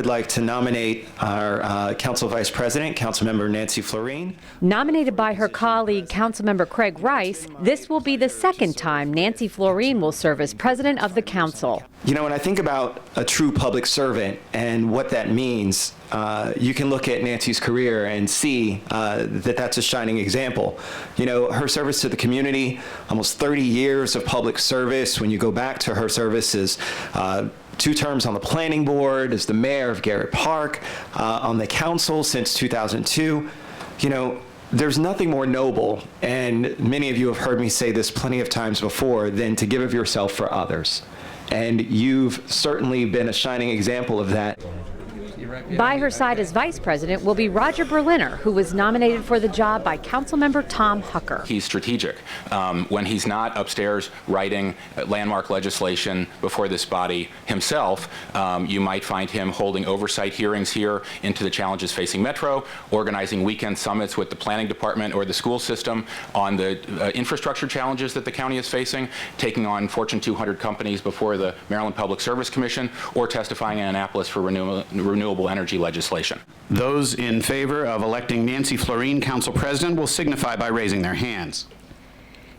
would like to nominate our Council Vice President, Councilmember Nancy Florine. Nominated by her colleague, Councilmember Craig Rice, this will be the second time Nancy Florine will serve as president of the council. You know, when I think about a true public servant and what that means, you can look at Nancy's career and see that that's a shining example. You know, her service to the community, almost 30 years of public service. When you go back to her services, 2 terms on the planning board, as the mayor of Garrett Park, on the council since 2002. You know, there's nothing more noble, and many of you have heard me say this plenty of times before, than to give of yourself for others. And you've certainly been a shining example of that. By her side as vice president will be Roger Berliner, who was nominated for the job by Councilmember Tom Hucker. He's strategic. When he's not upstairs writing landmark legislation before this body himself, you might find him holding oversight hearings here into the challenges facing Metro, organizing weekend summits with the planning department or the school system on the infrastructure challenges that the county is facing, taking on Fortune 200 companies before the Maryland Public Service Commission, or testifying in Annapolis for renewable energy legislation. Those in favor of electing Nancy Florine Council President will signify by raising their hands.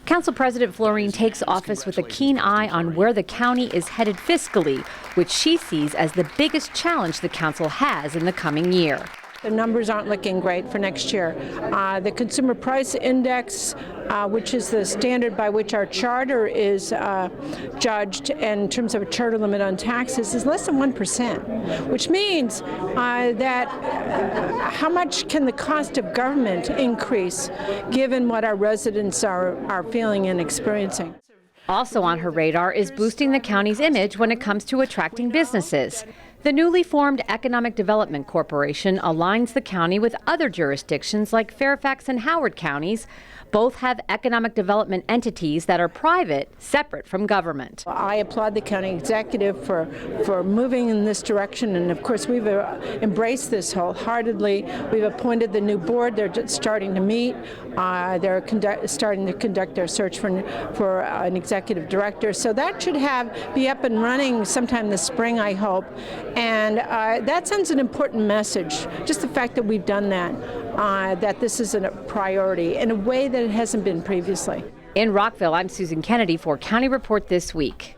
Council President Florine takes office with a keen eye on where the county is headed fiscally, which she sees as the biggest challenge the council has in the coming year. The numbers aren't looking great for next year. The Consumer Price Index, which is the standard by which our charter is judged in terms of a charter limit on taxes, is less than 1%, which means that how much can the cost of government increase given what our residents are feeling and experiencing? Also on her radar is boosting the county's image when it comes to attracting businesses. The newly formed Economic Development Corporation aligns the county with other jurisdictions like Fairfax and Howard counties. Both have economic development entities that are private, separate from government. I applaud the county executive for moving in this direction, and of course we've embraced this wholeheartedly. We've appointed the new board. They're just starting to meet. They're starting to conduct their search for an executive director. So that should be up and running sometime this spring, I hope. And that sends an important message, just the fact that we've done that, that this is a priority in a way that it hasn't been previously. In Rockville, I'm Susan Kennedy for County Report This Week.